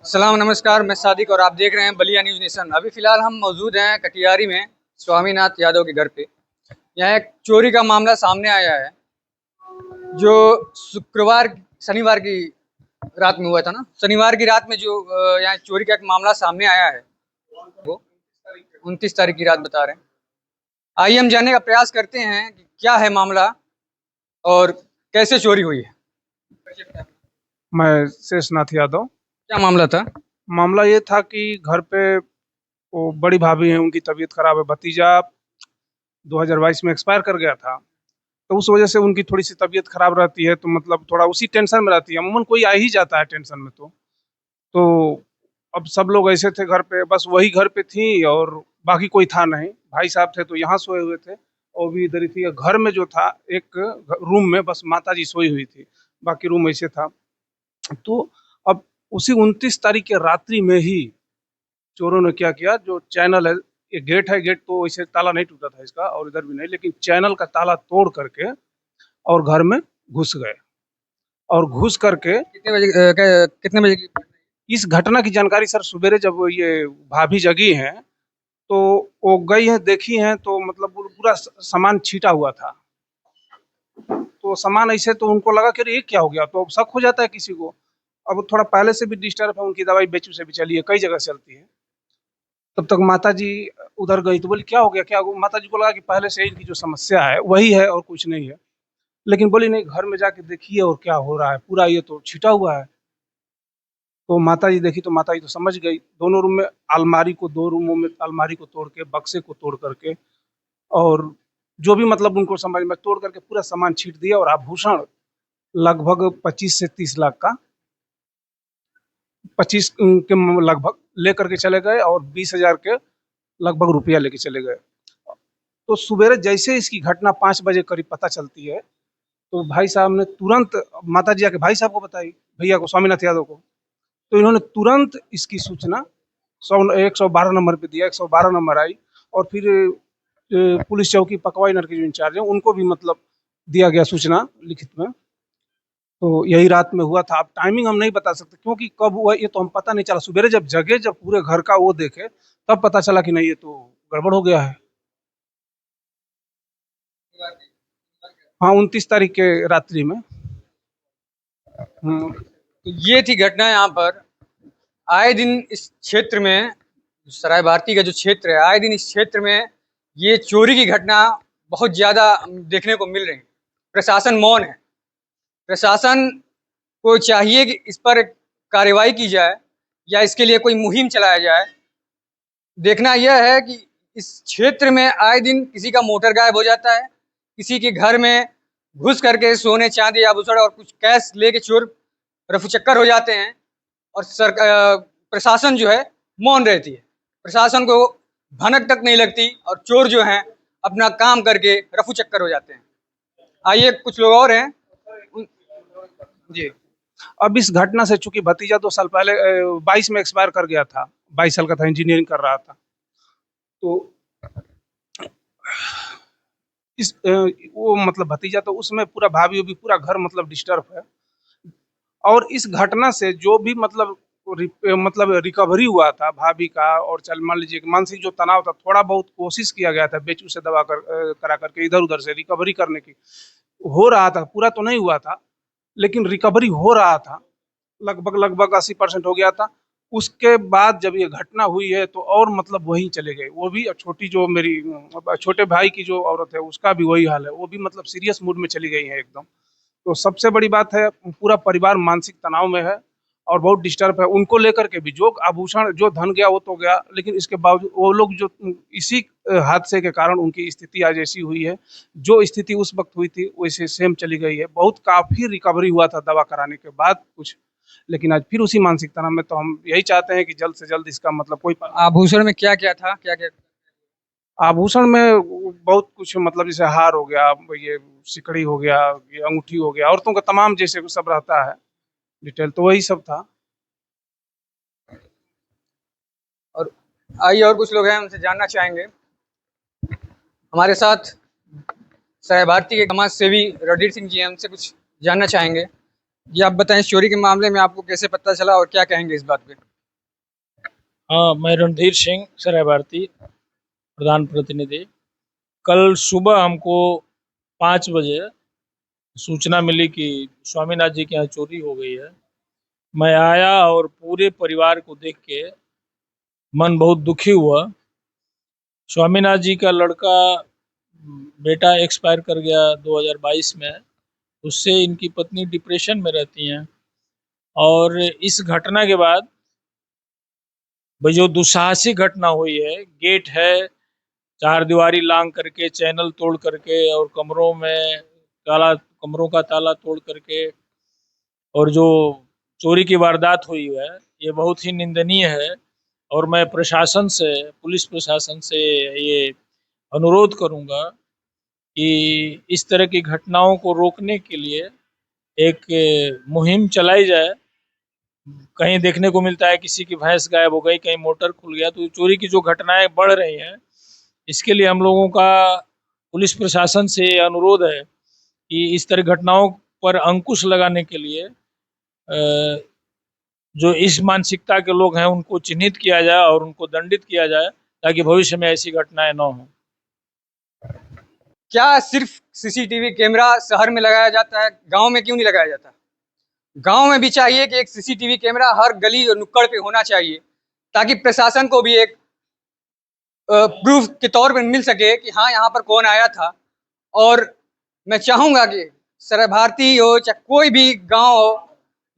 सलाम नमस्कार, मैं सादिक और आप देख रहे हैं बलिया न्यूज़ नेशन। अभी फ़िलहाल हम मौजूद हैं कटियारी में स्वामीनाथ यादव के घर पे। यहाँ एक चोरी का मामला सामने आया है, जो शनिवार की रात में हुआ था ना। शनिवार की रात में जो यहाँ चोरी का एक मामला सामने आया है, वो 29 तारीख की रात बता रहे हैं। आइए हम जानने का प्रयास करते हैं कि क्या है मामला और कैसे चोरी हुई है। मैं शेषनाथ यादव। क्या मामला था? मामला ये था कि घर पे वो बड़ी भाभी हैं, उनकी तबीयत खराब है। भतीजा 2022 में एक्सपायर कर गया था, तो उस वजह से उनकी थोड़ी सी तबीयत खराब रहती है, तो मतलब थोड़ा उसी टेंशन में रहती है। अमूमन कोई आ ही जाता है टेंशन में। तो अब सब लोग ऐसे थे घर पे, बस वही घर पे थी और बाकी कोई था नहीं। भाई साहब थे तो यहाँ सोए हुए थे और भी इधर ही थी। घर में जो था, एक रूम में बस माता जी सोई हुई थी, बाकी रूम ऐसे था। तो अब उसी 29 तारीख के रात्रि में ही चोरों ने क्या किया, जो चैनल है, ये गेट है, गेट तो वैसे ताला नहीं टूटा था इसका और इधर भी नहीं, लेकिन चैनल का ताला तोड़ करके और घर में घुस गए। और घुस करके कितने बजे की? इस घटना की जानकारी सर सवेरे जब ये भाभी जगी हैं, तो वो गई हैं, देखी हैं, तो मतलब पूरा सामान छीटा हुआ था। तो सामान ऐसे तो उनको लगा कि अरे ये क्या हो गया, तो शक हो जाता है किसी को। अब थोड़ा पहले से भी डिस्टर्ब है, उनकी दवाई बेचू से भी चली है, कई जगह चलती है। तब तक माता जी उधर गई तो बोली क्या हो गया, क्या हो गया? माता जी को लगा कि पहले से इनकी जो समस्या है वही है और कुछ नहीं है। लेकिन बोली नहीं, घर में जाके देखिए और क्या हो रहा है, पूरा ये तो छिटा हुआ है। तो माता जी देखी तो माता जी तो समझ गई। दोनों रूम में अलमारी को, दो रूमों में अलमारी को तोड़ के, बक्से को तोड़ करके, और जो भी मतलब उनको समझ में, तोड़ करके पूरा सामान छीट दिया। और आभूषण लगभग 25 से 30 लाख का, 25 के लगभग लेकर के चले गए और 20,000 के लगभग रुपया लेके चले गए। तो सवेरे जैसे इसकी घटना 5 बजे करीब पता चलती है, तो भाई साहब ने तुरंत माता जी आके भाई साहब को बताई, भैया को, स्वामीनाथ यादव को। तो इन्होंने तुरंत इसकी सूचना 112 नंबर पे दिया। 112 नंबर आई और फिर पुलिस चौकी पकवाई नगर के जो इंचार्ज है उनको भी मतलब दिया गया सूचना लिखित में। तो यही रात में हुआ था। अब टाइमिंग हम नहीं बता सकते क्योंकि कब हुआ ये तो हम पता नहीं चला। सवेरे जब जगे, जब पूरे घर का वो देखे, तब पता चला कि नहीं ये तो गड़बड़ हो गया है। हाँ, 29 तारीख के रात्रि में। तो ये थी घटना। यहाँ पर आए दिन इस क्षेत्र में, सराय भारती का जो क्षेत्र है, आए दिन इस क्षेत्र में ये चोरी की घटना बहुत ज़्यादा देखने को मिल रही है। प्रशासन मौन है। प्रशासन को चाहिए कि इस पर कार्रवाई की जाए या इसके लिए कोई मुहिम चलाया जाए। देखना यह है कि इस क्षेत्र में आए दिन किसी का मोटर गायब हो जाता है, किसी के घर में घुस करके सोने चांदी आभूषण और कुछ कैश लेके चोर रफूचक्कर हो जाते हैं और प्रशासन जो है मौन रहती है। प्रशासन को भनक तक नहीं लगती और चोर जो हैं अपना काम करके रफूचक्कर हो जाते हैं। आइए कुछ लोग और हैं जी। अब इस घटना से चूंकि भतीजा 2 साल पहले 22 में एक्सपायर कर गया था, 22 साल का था, इंजीनियरिंग कर रहा था। तो इस वो मतलब भतीजा, तो उसमें पूरा भाभी भी पूरा घर मतलब डिस्टर्ब है। और इस घटना से जो भी मतलब मतलब रिकवरी हुआ था भाभी का, और चल मान लीजिए मानसिक जो तनाव था, थोड़ा बहुत कोशिश किया गया था बेचू से दवा करा करके इधर उधर से रिकवरी करने की, हो रहा था। पूरा तो नहीं हुआ था लेकिन रिकवरी हो रहा था, लगभग लगभग 80% हो गया था। उसके बाद जब ये घटना हुई है तो और मतलब वहीं चले गए वो भी। छोटी जो मेरी छोटे भाई की जो औरत है उसका भी वही हाल है, वो भी मतलब सीरियस मूड में चली गई है एकदम। तो सबसे बड़ी बात है, पूरा परिवार मानसिक तनाव में है और बहुत डिस्टर्ब है। उनको लेकर के भी जो आभूषण, जो धन गया वो तो गया, लेकिन इसके बावजूद वो लोग जो इसी हादसे के कारण उनकी स्थिति आज ऐसी हुई है, जो स्थिति उस वक्त हुई थी वैसे सेम चली गई है। बहुत काफी रिकवरी हुआ था दवा कराने के बाद कुछ, लेकिन आज फिर उसी मानसिक तनाव में। तो हम यही चाहते हैं कि जल्द से जल्द इसका मतलब कोई आभूषण में क्या क्या था, क्या क्या? आभूषण में बहुत कुछ, मतलब जैसे हार हो गया, ये सिकड़ी हो गया, ये अंगूठी हो गया, औरतों का तमाम जैसे सब रहता है डिटेल, तो वही सब था। और आइए और कुछ लोग हैं, उनसे जानना चाहेंगे। हमारे साथ सराय भारती के समाज सेवी रणधीर सिंह जी हैं, उनसे कुछ जानना चाहेंगे। ये आप बताएं, इस चोरी के मामले में आपको कैसे पता चला और क्या कहेंगे इस बात पे? हाँ, मैं रणधीर सिंह, सराय भारती, प्रधान प्रतिनिधि। कल सुबह हमको 5 बजे सूचना मिली कि स्वामीनाथ जी के यहाँ चोरी हो गई है। मैं आया और पूरे परिवार को देख के मन बहुत दुखी हुआ। स्वामीनाथ जी का लड़का बेटा एक्सपायर कर गया 2022 में। उससे इनकी पत्नी डिप्रेशन में रहती हैं। और इस घटना के बाद भाई जो दुस्साहसिक घटना हुई है, गेट है, चार दीवारी लांग करके, चैनल तोड़ करके और कमरों का ताला तोड़ करके, और जो चोरी की वारदात हुई है ये बहुत ही निंदनीय है। और मैं प्रशासन से, पुलिस प्रशासन से ये अनुरोध करूंगा कि इस तरह की घटनाओं को रोकने के लिए एक मुहिम चलाई जाए। कहीं देखने को मिलता है किसी की भैंस गायब हो गई, कहीं मोटर खुल गया, तो चोरी की जो घटनाएं बढ़ रही हैं, इसके लिए हम लोगों का पुलिस प्रशासन से अनुरोध है कि इस तरह घटनाओं पर अंकुश लगाने के लिए जो इस मानसिकता के लोग हैं उनको चिन्हित किया जाए और उनको दंडित किया जाए, ताकि भविष्य में ऐसी घटनाएं न हों। क्या सिर्फ सीसीटीवी कैमरा शहर में लगाया जाता है, गांव में क्यों नहीं लगाया जाता? गांव में भी चाहिए कि एक सीसीटीवी कैमरा हर गली और नुक्कड़ पे होना चाहिए, ताकि प्रशासन को भी एक प्रूफ के तौर पर मिल सके कि हाँ, यहाँ पर कौन आया था। और मैं चाहूँगा कि सराय भारती हो चाहे कोई भी गांव हो,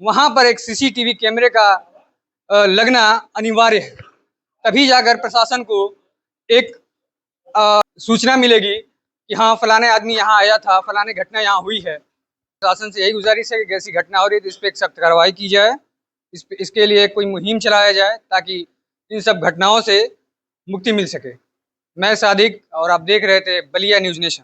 वहाँ पर एक सीसीटीवी कैमरे का लगना अनिवार्य है। तभी जाकर प्रशासन को एक सूचना मिलेगी कि हाँ, फलाने आदमी यहाँ आया था, फलाने घटना यहाँ हुई है। प्रशासन से यही गुजारिश है कि ऐसी घटना हो रही है तो इस पर एक सख्त कार्रवाई की जाए, इसके लिए कोई मुहिम चलाया जाए ताकि इन सब घटनाओं से मुक्ति मिल सके। मैं सादिक और आप देख रहे थे बलिया न्यूज़ नेशन।